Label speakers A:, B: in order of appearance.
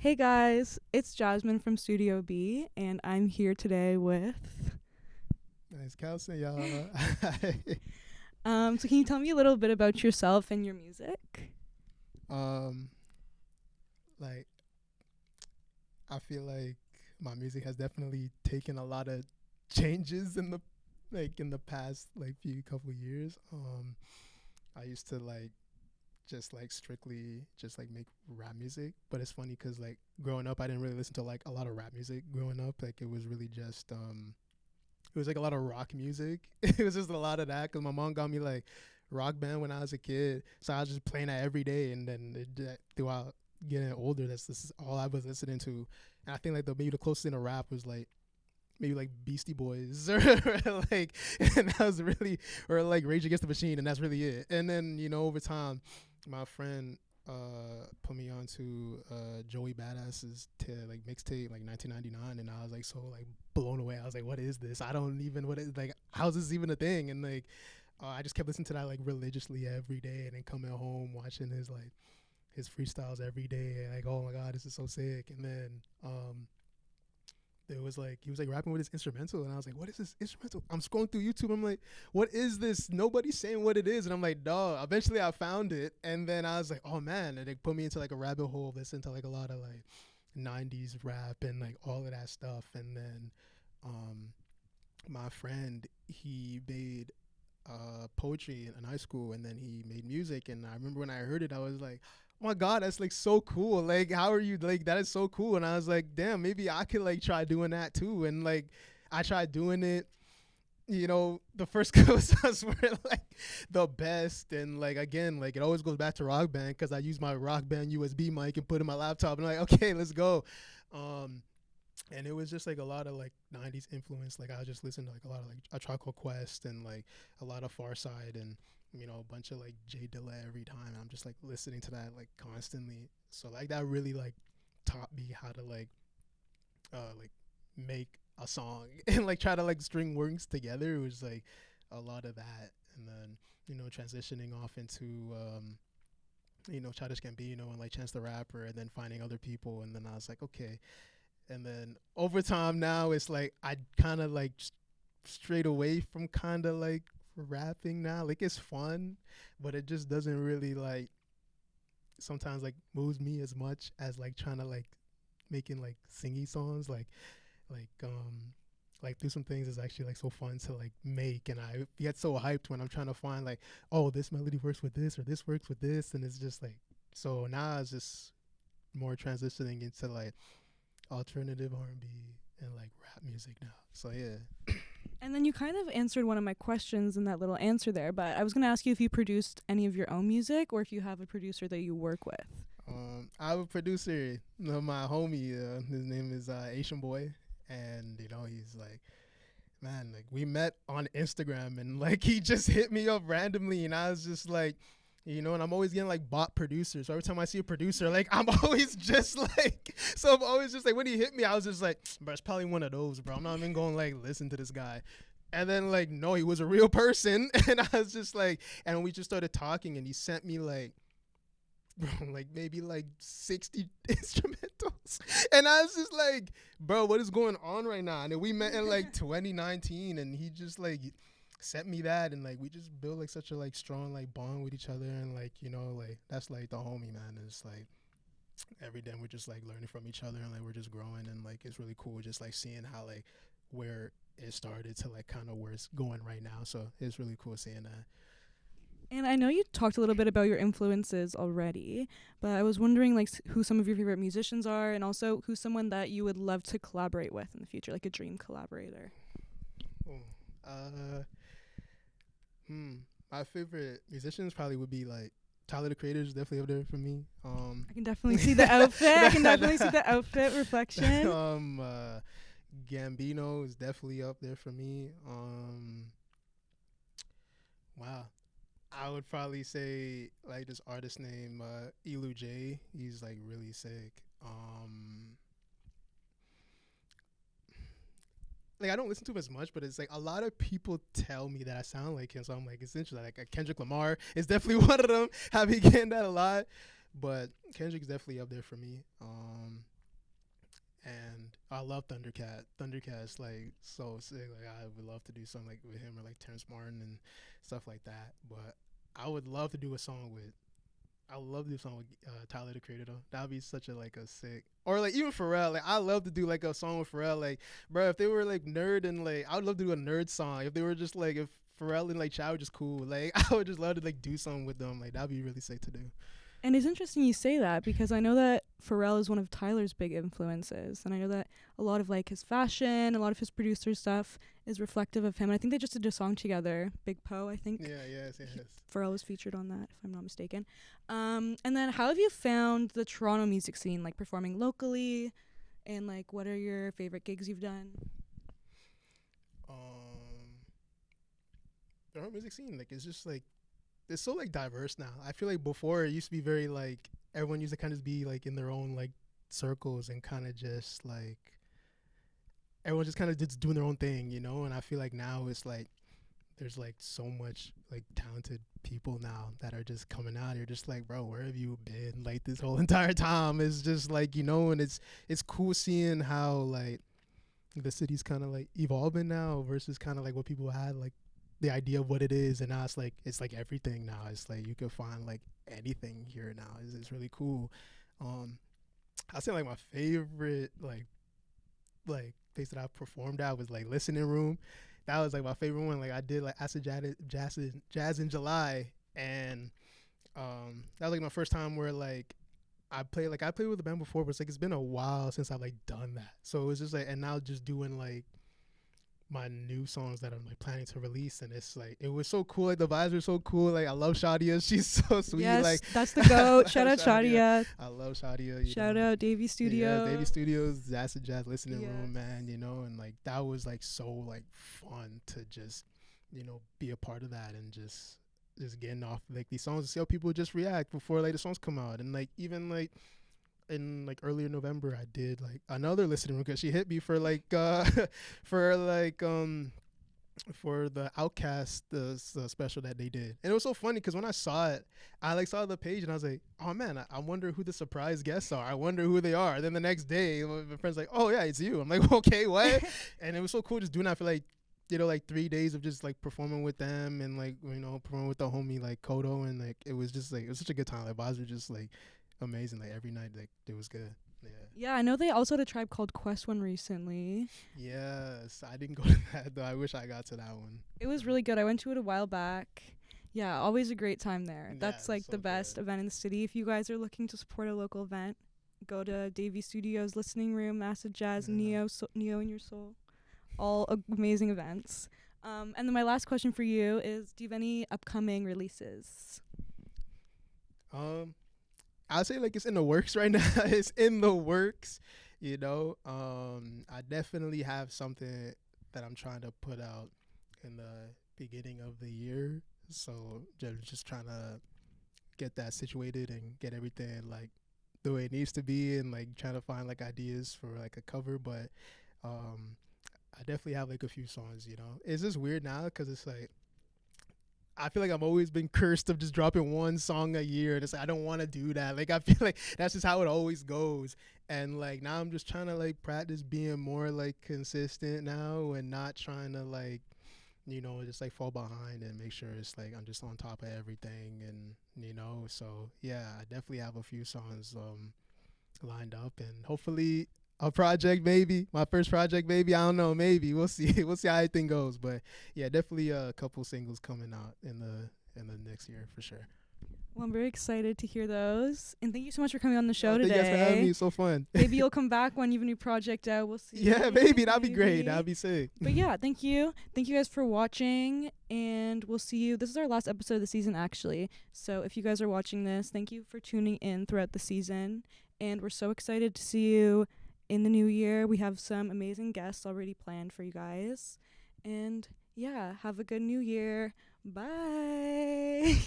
A: Hey guys, it's Jasmine from Studio B, and I'm here today with.
B: Nice, Kelson, y'all.
A: So can you tell me a little bit about yourself and your music?
B: um, like I feel like my music has definitely taken a lot of changes in the past few couple years. I used to just strictly just make rap music, but it's funny because growing up, I didn't really listen to a lot of rap music. Growing up, it was really just it was a lot of rock music. It was just a lot of that because my mom got me rock band when I was a kid, so I was just playing that every day. And then throughout getting older, this is all I was listening to. And I think maybe the closest thing to rap was maybe Beastie Boys or and that was really, or Rage Against the Machine, and that's really it. And then over time, my friend put me onto Joey Badass's mixtape 1999, and I was so blown away. I was what is this? I don't even what is how's this even a thing? And I just kept listening to that religiously every day, and then coming home watching his freestyles every day, and oh my god, this is so sick. And then it was he was rapping with his instrumental, and I was what is this instrumental? I'm scrolling through YouTube, I'm what is this? Nobody's saying what it is. And I'm dawg. Eventually I found it, and then I was oh man, and it put me into a rabbit hole, listen to a lot of 90s rap and all of that stuff. And then my friend, he made poetry in high school, and then he made music. And I remember when I heard it, I was oh my god, that's so cool. How are you, that is so cool. And I was damn, maybe I could try doing that too. And I tried doing it. The first couple songs were the best. And again, it always goes back to Rock Band, because I use my Rock Band USB mic and put it in my laptop, and okay, let's go. And it was just a lot of 90s influence. I was just listening to a lot of A Tribe Called Quest, and a lot of Far Side, and a bunch of Jay Dilla every time. And I'm just listening to that constantly. So that really taught me how to make a song and try to string words together. It was a lot of that. And then transitioning off into Childish Gambino and Chance the Rapper, and then finding other people. And then I was okay. And then over time now, it's I kind of strayed away from kind of rapping now. It's fun, but it just doesn't really sometimes moves me as much as trying to making singy songs. Do Some Things is actually so fun to make, and I get so hyped when I'm trying to find oh, this melody works with this, or this works with this. And it's just so now it's just more transitioning into alternative R&B and rap music now. So yeah.
A: And then you kind of answered one of my questions in that little answer there, but I was going to ask you if you produced any of your own music, or if you have a producer that you work with.
B: I have a producer, my homie, his name is Asian Boy, and he's man, we met on Instagram, and he just hit me up randomly, and I was just and I'm always getting bot producers. So every time I see a producer, I'm always just so I'm always just when he hit me, I was just bro, it's probably one of those, bro. I'm not even going listen to this guy. And then no, he was a real person. And I was just and we just started talking, and he sent me bro, maybe 60 instrumentals. And I was just bro, what is going on right now? And then we met in 2019, and he just sent me that, and we just built such a strong bond with each other. And that's the homie, man. It's every day we're just learning from each other, and we're just growing, and it's really cool just seeing how where it started to kind of where it's going right now. So it's really cool seeing that.
A: And I know you talked a little bit about your influences already, but I was wondering who some of your favorite musicians are, and also who's someone that you would love to collaborate with in the future, a dream collaborator.
B: My favorite musicians probably would be Tyler the Creator is definitely up there for me.
A: I can definitely see the outfit. I can definitely see the outfit reflection.
B: Gambino is definitely up there for me. Wow. I would probably say this artist named Elu J. He's really sick. I don't listen to him as much, but it's a lot of people tell me that I sound like him, so I'm it's interesting. Kendrick Lamar is definitely one of them. Have been getting that a lot. But Kendrick's definitely up there for me. And I love Thundercat. Thundercat's like so sick. Like I would love to do something like with him or like Terrence Martin and stuff like that. But I would love to do a song with. I would love to do a song with Tyler the Creator though. That'd be such a like a sick. Or like even Pharrell. Like I love to do like a song with Pharrell. Like bro, if they were like nerd and like I would love to do a nerd song. If they were just like if Pharrell and like Chad were just cool. Like I would just love to like do something with them. Like that'd be really sick to do.
A: And it's interesting you say that because I know that Pharrell is one of Tyler's big influences. And I know that a lot of like his fashion, a lot of his producer stuff is reflective of him. And I think they just did a song together, Big Poe, I think.
B: Yeah, yes.
A: Pharrell was featured on that, if I'm not mistaken. And then how have you found the Toronto music scene, like performing locally? And like what are your favorite gigs you've done?
B: The whole music scene, like it's just like it's so like diverse now. I feel like before it used to be very like everyone used to kind of be like in their own like circles and kind of just like everyone just kind of just doing their own thing, you know. And I feel like now it's like there's like so much like talented people now that are just coming out. You're just like, bro, where have you been like this whole entire time? It's just like, you know, and it's cool seeing how like the city's kind of like evolving now versus kind of like what people had like the idea of what it is, and now it's like everything now. It's like you can find like anything here now. It's really cool. I say like my favorite like place that I performed at was like Listening Room. That was like my favorite one. Like I did like Acid Jazz in July, and that was like my first time where like I played with the band before, but it's like it's been a while since I've like done that. So it was just like, and now just doing like my new songs that I'm like planning to release, and it's like it was so cool. Like the vibes are so cool. Like I love Shadia. She's so sweet.
A: Yes,
B: like
A: that's the goat. Shout out Shadia.
B: I love Shadia.
A: Shout out Davey Studio.
B: Yeah, Davey Studios, Acid Jazz Listening
A: Yes.
B: Room, man. You know, and like that was like so like fun to just, you know, be a part of that and just getting off like these songs and see how people just react before like the songs come out. And like even like in like earlier November I did like another listening room because she hit me for like for the Outcast the special that they did. And it was so funny because when I saw it, I like saw the page and I was like, oh man, I wonder who the surprise guests are. I wonder who they are. And then the next day my friend's like, oh yeah, it's you. I'm like, okay, what? And it was so cool just doing that for like, you know, like 3 days of just like performing with them and like, you know, performing with the homie like Kodo, and like it was just like it was such a good time. Like vibes were just like amazing. Like every night like it was good.
A: Yeah, I know they also had a Tribe Called Quest one recently.
B: Yes, I didn't go to that though. I wish I got to that one.
A: It was really good. I went to it a while back. Yeah, always a great time there.
B: Yeah,
A: That's like
B: so
A: the best
B: good.
A: event in the city. If you guys are looking to support a local event, go to Davey Studios, Listening Room, Acid Jazz,
B: Yeah.
A: Neo in Your Soul. All amazing events. And then my last question for you is, do you have any upcoming releases?
B: I'll say like it's in the works right now. It's in the works, you know. I definitely have something that I'm trying to put out in the beginning of the year. So just trying to get that situated and get everything like the way it needs to be, and like trying to find like ideas for like a cover. But I definitely have like a few songs, you know. It's just weird now because it's like I feel like I've always been cursed of just dropping one song a year. And it's like, I don't want to do that. Like, I feel like that's just how it always goes. And like, now I'm just trying to like practice being more like consistent now and not trying to like, you know, just like fall behind and make sure it's like I'm just on top of everything. And, you know, so yeah, I definitely have a few songs lined up, and hopefully a project, maybe my first project, maybe, I don't know, maybe we'll see how everything goes. But yeah, definitely a couple singles coming out in the next year for sure.
A: Well, I'm very excited to hear those, and thank you so much for coming on the show
B: Thank
A: today.
B: you guys for having me. It's so fun.
A: Maybe you'll come back when you have a new project out. We'll see.
B: Yeah, maybe that'd be great. That'd be sick.
A: But yeah, thank you guys for watching, and we'll see you. This is our last episode of the season, actually. So if you guys are watching this, thank you for tuning in throughout the season, and we're so excited to see you in the new year. We have some amazing guests already planned for you guys. And yeah, have a good new year. Bye.